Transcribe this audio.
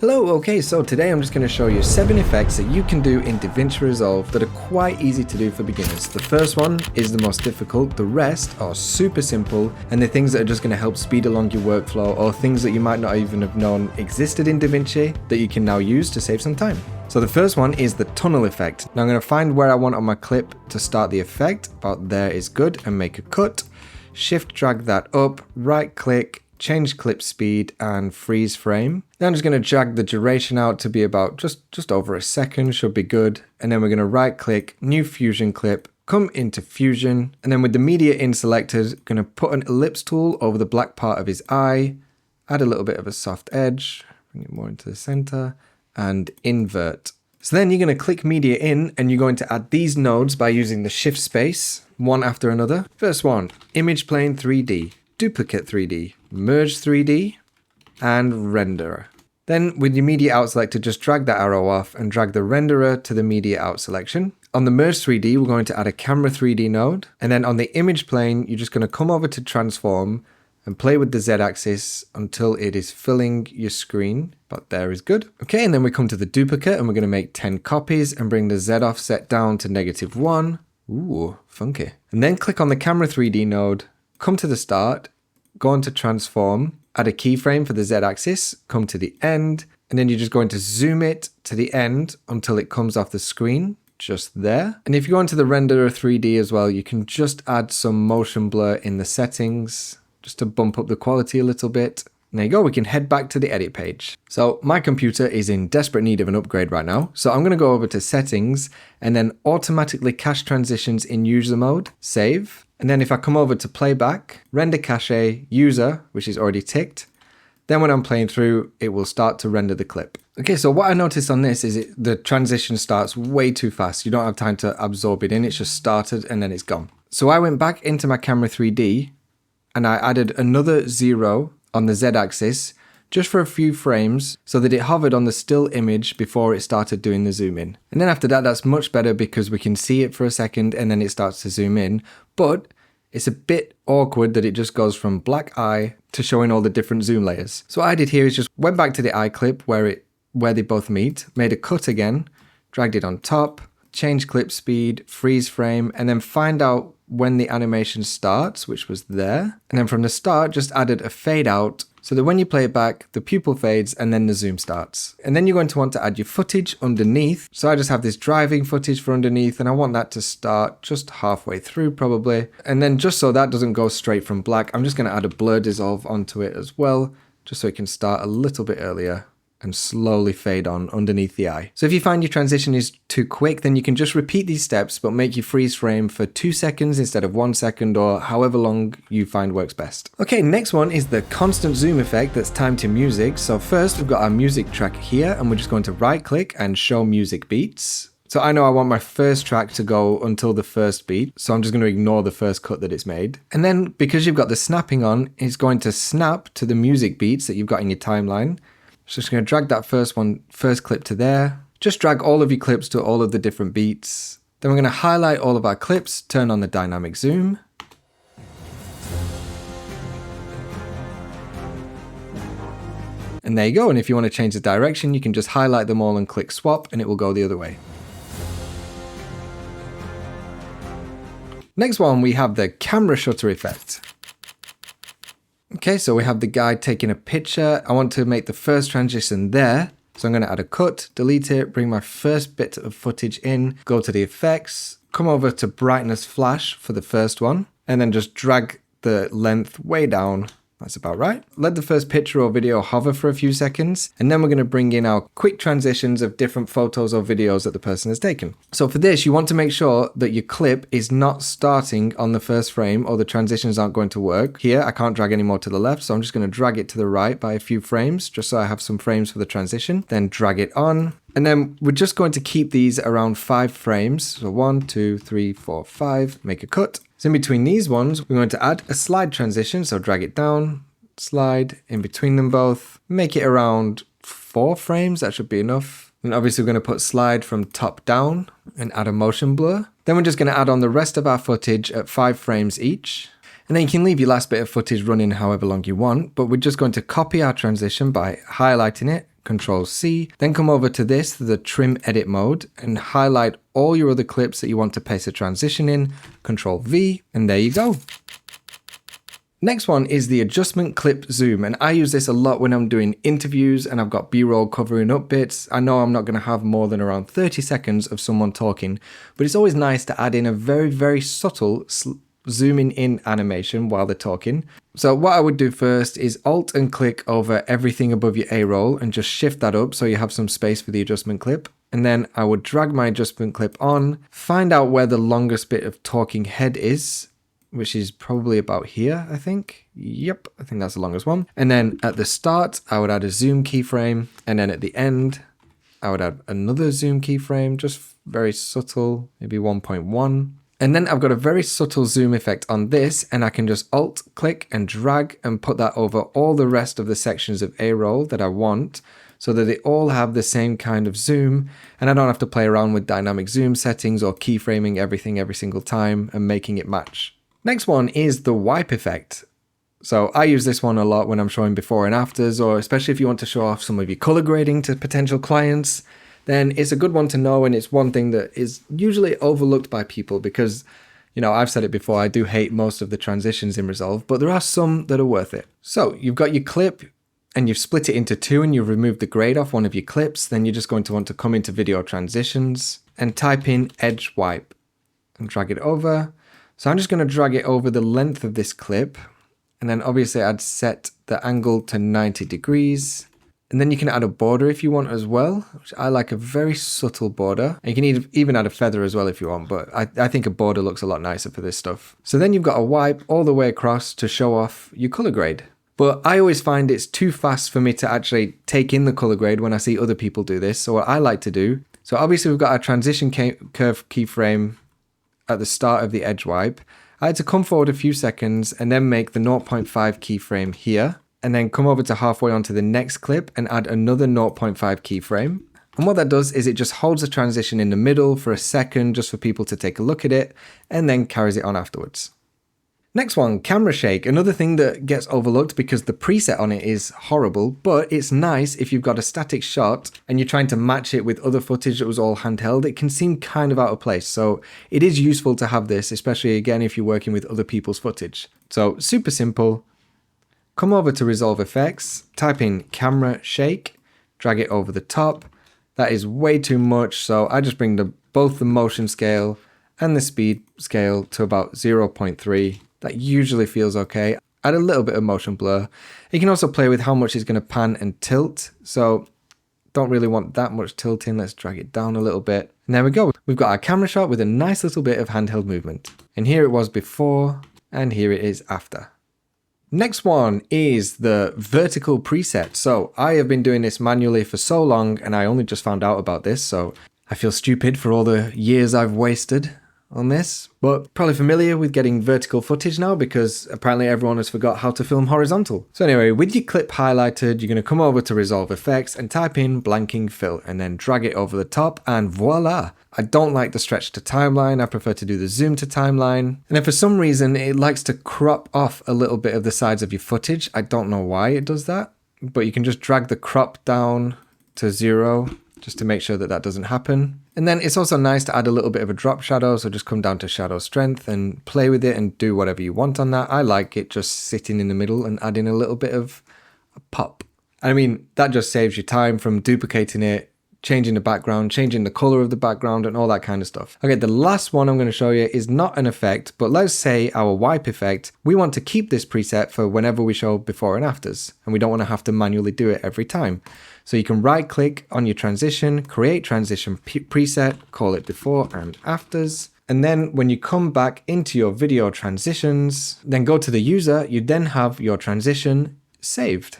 Hello, okay, so today I'm just going to show you 7 effects that you can do in Davinci Resolve that are quite easy to do for beginners. The first one is the most difficult, the rest are super simple, and they're things that are just going to help speed along your workflow or things that you might not even have known existed in Davinci that you can now use to save some time. So the first one is the tunnel effect. Now I'm going to find where I want on my clip to start the effect, about there is good, and make a cut. Shift drag that up, right click, change clip speed and freeze frame. Now I'm just going to drag the duration out to be about just over a second, should be good. And then we're going to right click, new fusion clip, come into fusion. And then with the media in selected, going to put an ellipse tool over the black part of his eye, add a little bit of a soft edge, bring it more into the center and invert. So then you're going to click media in and you're going to add these nodes by using the shift space, one after another. First one, image plane 3D. Duplicate 3D, merge 3D, and renderer. Then with your media out selected, just drag that arrow off and drag the renderer to the media out selection. On the merge 3D, we're going to add a camera 3D node. And then on the image plane, you're just going to come over to transform and play with the Z axis until it is filling your screen. But there is good. Okay, and then we come to the duplicate and we're going to make 10 copies and bring the Z offset down to -1. Ooh, funky. And then click on the camera 3D node, come to the start, go on to transform, add a keyframe for the Z axis, come to the end, and then you're just going to zoom it to the end until it comes off the screen, just there. And if you go into the renderer 3D as well, you can just add some motion blur in the settings, just to bump up the quality a little bit. And there you go, we can head back to the edit page. So my computer is in desperate need of an upgrade right now. So I'm gonna go over to settings and then automatically cache transitions in user mode, save. And then if I come over to playback, render cache, user, which is already ticked, then when I'm playing through, it will start to render the clip. Okay, so what I noticed on this is the transition starts way too fast. You don't have time to absorb it in, it's just started and then it's gone. So I went back into my camera 3D and I added another 0 on the Z axis just for a few frames so that it hovered on the still image before it started doing the zoom in. And then after that, that's much better because we can see it for a second and then it starts to zoom in. But it's a bit awkward that it just goes from black eye to showing all the different zoom layers. So what I did here is just went back to the eye clip where they both meet, made a cut again, dragged it on top, change clip speed, freeze frame, and then find out when the animation starts, which was there. And then from the start, just added a fade out so that when you play it back, the pupil fades and then the zoom starts. And then you're going to want to add your footage underneath. So I just have this driving footage for underneath and I want that to start just halfway through probably. And then just so that doesn't go straight from black, I'm just going to add a blur dissolve onto it as well, just so it can start a little bit earlier and slowly fade on underneath the eye. So if you find your transition is too quick, then you can just repeat these steps, but make your freeze frame for 2 seconds instead of 1 second or however long you find works best. Okay, next one is the constant zoom effect that's timed to music. So first we've got our music track here and we're just going to right click and show music beats. So I know I want my first track to go until the first beat, so I'm just going to ignore the first cut that it's made. And then because you've got the snapping on, it's going to snap to the music beats that you've got in your timeline. So just going to drag that first clip to there. Just drag all of your clips to all of the different beats. Then we're going to highlight all of our clips, turn on the dynamic zoom. And there you go. And if you want to change the direction, you can just highlight them all and click swap and it will go the other way. Next one, we have the camera shutter effect. Okay, so we have the guy taking a picture. I want to make the first transition there. So I'm going to add a cut, delete it, bring my first bit of footage in, go to the effects, come over to brightness flash for the first one, and then just drag the length way down. That's about right. Let the first picture or video hover for a few seconds, and then we're going to bring in our quick transitions of different photos or videos that the person has taken. So for this, you want to make sure that your clip is not starting on the first frame or the transitions aren't going to work. Here, I can't drag any more to the left, so I'm just going to drag it to the right by a few frames, just so I have some frames for the transition. Then drag it on. And then we're just going to keep these around 5 frames. So 1, 2, 3, 4, 5, make a cut. So in between these ones, we're going to add a slide transition. So drag it down, slide in between them both, make it around 4 frames. That should be enough. And obviously we're going to put slide from top down and add a motion blur. Then we're just going to add on the rest of our footage at 5 frames each. And then you can leave your last bit of footage running however long you want, but we're just going to copy our transition by highlighting it, Control C, then come over to this, the trim edit mode, and highlight all your other clips that you want to paste a transition in, Control V, and there you go. Next one is the adjustment clip zoom, and I use this a lot when I'm doing interviews and I've got B-roll covering up bits. I know I'm not going to have more than around 30 seconds of someone talking, but it's always nice to add in a very, very subtle zooming in animation while they're talking. So what I would do first is Alt and click over everything above your A-roll and just shift that up so you have some space for the adjustment clip. And then I would drag my adjustment clip on, find out where the longest bit of talking head is, which is probably about here, I think. Yep, I think that's the longest one. And then at the start, I would add a zoom keyframe. And then at the end, I would add another zoom keyframe, just very subtle, maybe 1.1. And then I've got a very subtle zoom effect on this, and I can just Alt click and drag and put that over all the rest of the sections of A-roll that I want, so that they all have the same kind of zoom, and I don't have to play around with dynamic zoom settings or keyframing everything every single time and making it match. Next one is the wipe effect. So I use this one a lot when I'm showing before and afters, or especially if you want to show off some of your color grading to potential clients, then it's a good one to know, and it's one thing that is usually overlooked by people because, you know, I've said it before, I do hate most of the transitions in Resolve, but there are some that are worth it. So you've got your clip and you've split it into two and you've removed the grade off one of your clips, then you're just going to want to come into video transitions and type in edge wipe and drag it over. So I'm just going to drag it over the length of this clip, and then obviously I'd set the angle to 90 degrees. And then you can add a border if you want as well, which I like a very subtle border. And you can even add a feather as well if you want, but I think a border looks a lot nicer for this stuff. So then you've got a wipe all the way across to show off your color grade. But I always find it's too fast for me to actually take in the color grade when I see other people do this. So what I like to do, so obviously we've got our transition curve keyframe at the start of the edge wipe. I had to come forward a few seconds and then make the 0.5 keyframe here, and then come over to halfway onto the next clip and add another 0.5 keyframe. And what that does is it just holds the transition in the middle for a second just for people to take a look at it, and then carries it on afterwards. Next one, camera shake. Another thing that gets overlooked because the preset on it is horrible, but it's nice if you've got a static shot and you're trying to match it with other footage that was all handheld. It can seem kind of out of place. So it is useful to have this, especially again if you're working with other people's footage. So super simple. Come over to Resolve Effects, type in camera shake, drag it over the top. That is way too much, so I just bring both the motion scale and the speed scale to about 0.3. That usually feels okay. Add a little bit of motion blur. You can also play with how much it's going to pan and tilt, so don't really want that much tilting. Let's drag it down a little bit. And there we go. We've got our camera shot with a nice little bit of handheld movement. And here it was before, and here it is after. Next one is the vertical preset. So I have been doing this manually for so long, and I only just found out about this, so I feel stupid for all the years I've wasted on this, but probably familiar with getting vertical footage now because apparently everyone has forgot how to film horizontal. So anyway, with your clip highlighted, you're going to come over to Resolve Effects and type in blanking fill and then drag it over the top, and voila! I don't like the stretch to timeline. I prefer to do the zoom to timeline. And if for some reason it likes to crop off a little bit of the sides of your footage, I don't know why it does that, but you can just drag the crop down to 0 just to make sure that that doesn't happen. And then it's also nice to add a little bit of a drop shadow, so just come down to shadow strength and play with it and do whatever you want on that. I like it just sitting in the middle and adding a little bit of a pop. I mean, that just saves you time from duplicating it, changing the background, changing the color of the background and all that kind of stuff. Okay, the last one I'm going to show you is not an effect, but let's say our wipe effect, we want to keep this preset for whenever we show before and afters, and we don't want to have to manually do it every time. So you can right click on your transition, create transition preset, call it before and afters. And then when you come back into your video transitions, then go to the user, you then have your transition saved.